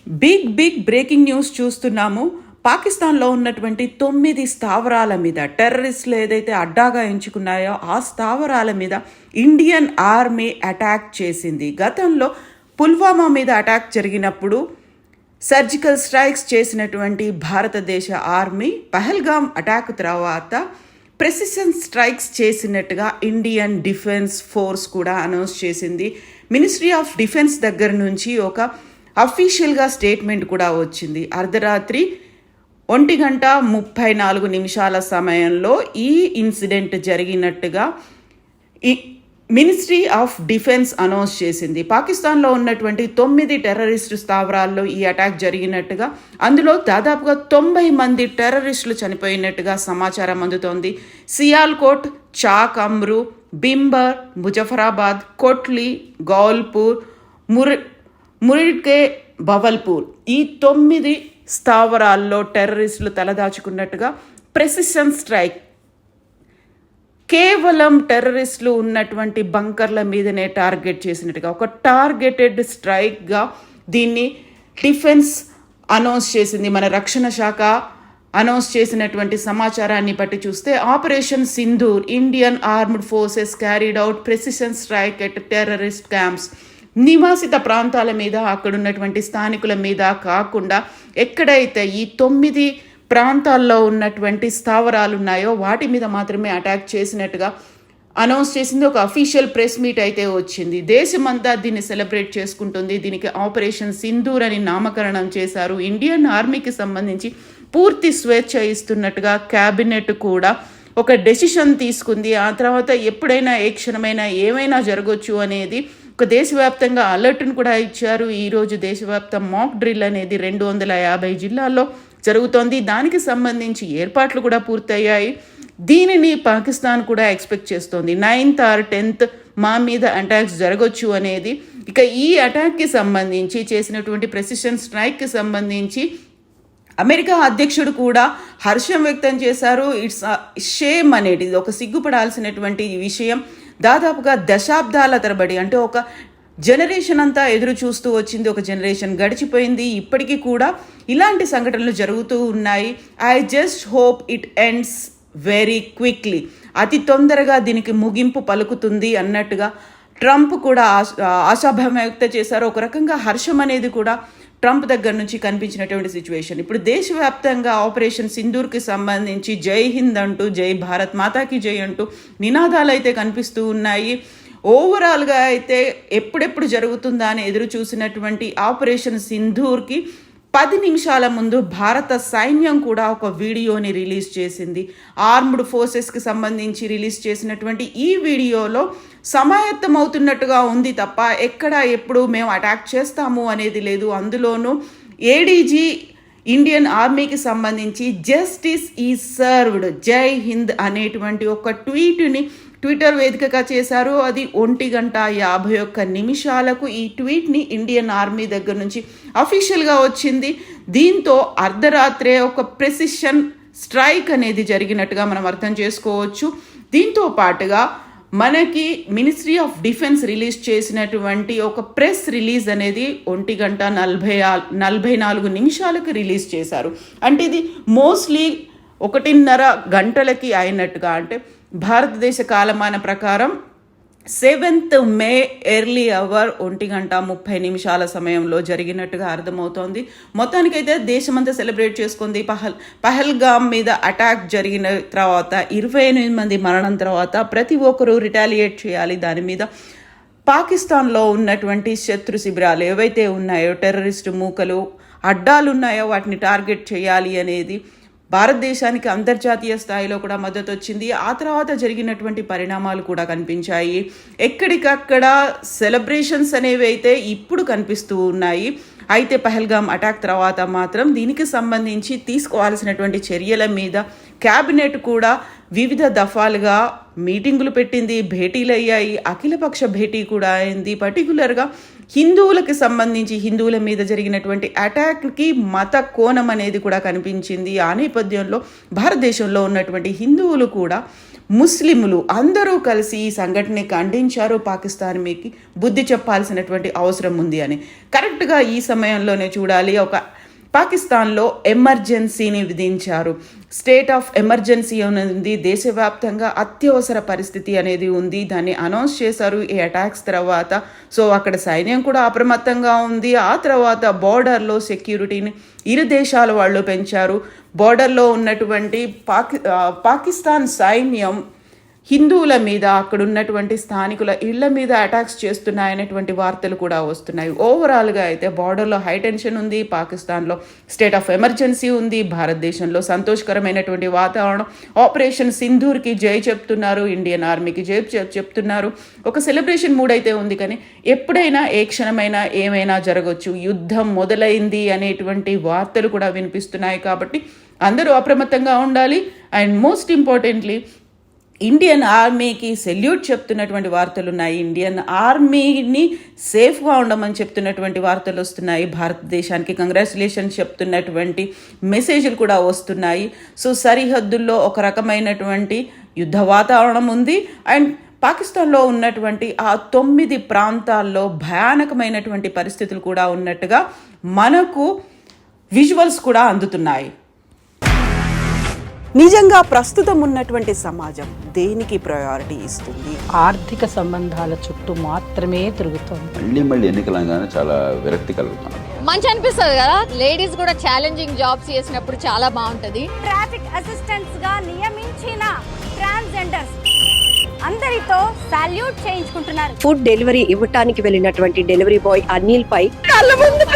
Big breaking news చూస్తున్నాము. పాకిస్తాన్లో ఉన్నటువంటి 9 స్థావరాల మీద టెర్రరిస్టులు ఏదైతే అడ్డాగా ఎంచుకున్నాయో ఆ స్థావరాల మీద ఇండియన్ ఆర్మీ అటాక్ చేసింది. గతంలో పుల్వామా మీద అటాక్ జరిగినప్పుడు సర్జికల్ స్ట్రైక్స్ చేసినటువంటి భారతదేశ ఆర్మీ పహల్గామ్ అటాక్ తర్వాత ప్రెసిషన్ స్ట్రైక్స్ చేసినట్టుగా ఇండియన్ డిఫెన్స్ ఫోర్స్ కూడా అనౌన్స్ చేసింది. మినిస్ట్రీ ఆఫ్ డిఫెన్స్ దగ్గర నుంచి ఒక అఫీషియల్గా స్టేట్మెంట్ కూడా వచ్చింది. అర్ధరాత్రి 1:34 సమయంలో ఈ ఇన్సిడెంట్ జరిగినట్టుగా మినిస్ట్రీ ఆఫ్ డిఫెన్స్ అనౌన్స్ చేసింది. పాకిస్తాన్లో ఉన్నటువంటి 9 టెర్రరిస్టు స్థావరాల్లో ఈ అటాక్ జరిగినట్టుగా, అందులో దాదాపుగా 90 మంది టెర్రరిస్టులు చనిపోయినట్టుగా సమాచారం అందుతోంది. సియాల్కోట్, చాక్ అమ్రు, బింబర్, ముజఫరాబాద్, కోట్లీ, గౌల్పూర్, మురిడ్కే, బవల్పూర్ ఈ 9 స్థావరాల్లో టెర్రరిస్టులు తలదాచుకున్నట్టుగా ప్రెసిషన్ స్ట్రైక్ కేవలం టెర్రరిస్టులు ఉన్నటువంటి బంకర్ల మీదనే టార్గెట్ చేసినట్టుగా ఒక టార్గెటెడ్ స్ట్రైక్గా దీన్ని డిఫెన్స్ అనౌన్స్ చేసింది. మన రక్షణ శాఖ అనౌన్స్ చేసినటువంటి సమాచారాన్ని బట్టి చూస్తే operation Sindoor, Indian armed forces carried out precision strike at terrorist camps. నివాసిత ప్రాంతాల మీద, అక్కడున్నటువంటి స్థానికుల మీద కాకుండా ఎక్కడైతే ఈ 9 ప్రాంతాల్లో ఉన్నటువంటి స్థావరాలు ఉన్నాయో వాటి మీద మాత్రమే అటాక్ చేసినట్టుగా అనౌన్స్ చేసింది. ఒక అఫీషియల్ ప్రెస్ మీట్ అయితే వచ్చింది. దేశమంతా దీన్ని సెలబ్రేట్ చేసుకుంటుంది. దీనికి ఆపరేషన్ సింధూర్ అని నామకరణం చేశారు. ఇండియన్ ఆర్మీకి సంబంధించి పూర్తి స్వేచ్ఛ ఇస్తున్నట్టుగా క్యాబినెట్ కూడా ఒక డెసిషన్ తీసుకుంది. ఆ తర్వాత ఎప్పుడైనా ఏ క్షణమైనా ఏమైనా జరగవచ్చు అనేది ఒక దేశవ్యాప్తంగా అలర్ట్ను కూడా ఇచ్చారు. ఈరోజు దేశవ్యాప్త మాక్ డ్రిల్ అనేది 250 జిల్లాల్లో జరుగుతోంది. దానికి సంబంధించి ఏర్పాట్లు కూడా పూర్తయ్యాయి. దీనిని పాకిస్తాన్ కూడా ఎక్స్పెక్ట్ చేస్తోంది. 9th or 10th మా మీద అటాక్స్ జరగవచ్చు అనేది. ఇక ఈ అటాక్కి సంబంధించి చేసినటువంటి ప్రెసిషన్ స్ట్రైక్కి సంబంధించి అమెరికా అధ్యక్షుడు కూడా హర్షం వ్యక్తం చేశారు. ఇట్స్ షేమ్ అనేది ఒక సిగ్గుపడాల్సినటువంటి విషయం. దాదాపుగా దశాబ్దాల తరబడి, అంటే ఒక జనరేషన్ అంతా ఎదురు చూస్తూ వచ్చింది. ఒక జనరేషన్ గడిచిపోయింది. ఇప్పటికీ కూడా ఇలాంటి సంఘటనలు జరుగుతూ ఉన్నాయి. I just hope it ends very quickly. అతి తొందరగా దీనికి ముగింపు పలుకుతుంది అన్నట్టుగా ట్రంప్ కూడా ఆశాభావం వ్యక్తం చేశారు. ఒక రకంగా హర్షం అనేది కూడా ట్రంప్ దగ్గర నుంచి కనిపించినటువంటి సిచ్యువేషన్. ఇప్పుడు దేశవ్యాప్తంగా ఆపరేషన్ సింధూర్కి సంబంధించి జై హింద్ అంటూ, జై భారత్ మాతాకి జై అంటూ నినాదాలు అయితే కనిపిస్తూ ఉన్నాయి. ఓవరాల్గా అయితే ఎప్పుడెప్పుడు జరుగుతుందా అని ఎదురు చూసినటువంటి ఆపరేషన్ సింధూర్కి 10 నిమిషాల ముందు భారత సైన్యం కూడా ఒక వీడియోని రిలీజ్ చేసింది. ఆర్మ్డ్ ఫోర్సెస్కి సంబంధించి రిలీజ్ చేసినటువంటి ఈ వీడియోలో సమాయత్తమవుతున్నట్టుగా ఉంది తప్ప ఎక్కడ ఎప్పుడు మేము అటాక్ చేస్తాము అనేది లేదు. అందులోనూ ఏడీజీ ఇండియన్ ఆర్మీకి సంబంధించి జస్టిస్ ఈజ్ సర్వ్డ్, జై హింద్ అనేటువంటి ఒక ట్వీట్ని ట్విట్టర్ వేదికగా చేశారు. అది 1:51 ఈ ట్వీట్ని ఇండియన్ ఆర్మీ దగ్గర నుంచి అఫీషియల్గా వచ్చింది. దీంతో అర్ధరాత్రే ఒక ప్రెసిషన్ స్ట్రైక్ అనేది జరిగినట్టుగా మనం అర్థం చేసుకోవచ్చు. దీంతో పాటుగా మనకి మినిస్ట్రీ ఆఫ్ డిఫెన్స్ రిలీజ్ చేసినటువంటి ఒక ప్రెస్ రిలీజ్ అనేది 1:44 రిలీజ్ చేశారు. అంటే ఇది మోస్ట్లీ 1:30 గంటలకి అయినట్టుగా, అంటే భారతదేశ కాలమాన ప్రకారం 7th May ఎర్లీ అవర్ 1:30 సమయంలో జరిగినట్టుగా అర్థమవుతోంది. మొత్తానికైతే దేశమంతా సెలబ్రేట్ చేసుకుంది. పహల్గామ్ మీద అటాక్ జరిగిన తర్వాత 28 మంది మరణం తర్వాత ప్రతి ఒక్కరూ రిటాలియేట్ చేయాలి. దాని మీద పాకిస్తాన్లో ఉన్నటువంటి శత్రు శిబిరాలు ఏవైతే ఉన్నాయో, టెర్రరిస్టు మూకలు అడ్డాలు ఉన్నాయో వాటిని టార్గెట్ చేయాలి అనేది భారతదేశానికి అంతర్జాతీయ స్థాయిలో కూడా మద్దతు వచ్చింది. ఆ తర్వాత జరిగినటువంటి పరిణామాలు కూడా కనిపించాయి. ఎక్కడికక్కడ సెలబ్రేషన్స్ అనేవి అయితే ఇప్పుడు కనిపిస్తూ ఉన్నాయి. అయితే పహల్గామ్ అటాక్ తర్వాత మాత్రం దీనికి సంబంధించి తీసుకోవాల్సినటువంటి చర్యల మీద క్యాబినెట్ కూడా వివిధ దఫాలుగా మీటింగులు పెట్టింది, భేటీలు అయ్యాయి, అఖిలపక్ష భేటీ కూడా అయింది. పర్టికులర్గా హిందువులకి సంబంధించి హిందువుల మీద జరిగినటువంటి అటాక్కి మత కోణం అనేది కూడా కనిపించింది. ఆ నేపథ్యంలో భారతదేశంలో ఉన్నటువంటి హిందువులు కూడా ముస్లింలు అందరూ కలిసి ఈ సంఘటనని ఖండించారు. పాకిస్తాన్ మీకు బుద్ధి చెప్పాల్సినటువంటి అవసరం ఉంది అని. కరెక్ట్గా ఈ సమయంలోనే చూడాలి, ఒక పాకిస్తాన్లో ఎమర్జెన్సీని విధించారు. స్టేట్ ఆఫ్ ఎమర్జెన్సీ ఉంది, దేశవ్యాప్తంగా అత్యవసర పరిస్థితి అనేది ఉంది. దాన్ని అనౌన్స్ చేశారు ఈ అటాక్స్ తర్వాత. సో అక్కడ సైన్యం కూడా అప్రమత్తంగా ఉంది. ఆ తర్వాత బోర్డర్లో సెక్యూరిటీని ఇరు దేశాల వాళ్ళు పెంచారు. బోర్డర్లో ఉన్నటువంటి పాకిస్తాన్ సైన్యం హిందువుల మీద, అక్కడ ఉన్నటువంటి స్థానికుల ఇళ్ల మీద అటాక్స్ చేస్తున్నాయనేటువంటి వార్తలు కూడా వస్తున్నాయి. ఓవరాల్గా అయితే బార్డర్లో హై టెన్షన్ ఉంది, పాకిస్తాన్లో స్టేట్ ఆఫ్ ఎమర్జెన్సీ ఉంది, భారతదేశంలో సంతోషకరమైనటువంటి వాతావరణం. ఆపరేషన్ సింధూర్కి జై చెప్తున్నారు, ఇండియన్ ఆర్మీకి జై చెప్తున్నారు. ఒక సెలబ్రేషన్ మూడ్ అయితే ఉంది. కానీ ఎప్పుడైనా ఏ క్షణమైనా ఏమైనా జరగవచ్చు, యుద్ధం మొదలైంది అనేటువంటి వార్తలు కూడా వినిపిస్తున్నాయి. కాబట్టి అందరూ అప్రమత్తంగా ఉండాలి. అండ్ మోస్ట్ ఇంపార్టెంట్లీ ఇండియన్ ఆర్మీకి సెల్యూట్ చెప్తున్నటువంటి వార్తలు ఉన్నాయి. ఇండియన్ ఆర్మీని సేఫ్గా ఉండమని చెప్తున్నటువంటి వార్తలు వస్తున్నాయి. భారతదేశానికి కంగ్రాచులేషన్స్ చెప్తున్నటువంటి మెసేజ్లు కూడా వస్తున్నాయి. సో సరిహద్దుల్లో ఒక రకమైనటువంటి యుద్ధ వాతావరణం ఉంది. అండ్ పాకిస్తాన్లో ఉన్నటువంటి ఆ 9 ప్రాంతాల్లో భయానకమైనటువంటి పరిస్థితులు కూడా ఉన్నట్టుగా మనకు విజువల్స్ కూడా అందుతున్నాయి. నిజంగా ప్రస్తుతం ఉన్నటువంటి సమాజం దేనికి ప్రయారిటీ ఇస్తుంది? ఆర్థిక సంబంధాల చుట్టూ మాత్రమే తిరుగుతుంది. మళ్ళీ ఎన్నికలంగానే చాలా విరక్తి కలుగుతాం. మంచి అనిపిస్తుంది కదా, లేడీస్ కూడా ఛాలెంజింగ్ జాబ్స్ చేసినప్పుడు చాలా బాగుంటది. ట్రాఫిక్ అసిస్టెంట్స్ గా నియమించిన ట్రాన్స్జెండర్స్ అందరితో సాల్యూట్ చేయించుకుంటున్నారు. ఫుడ్ డెలివరీ ఇవ్వటానికి వెళ్ళినటువంటి డెలివరీ బాయ్ అనిల్ పై కళ్ళ ముందు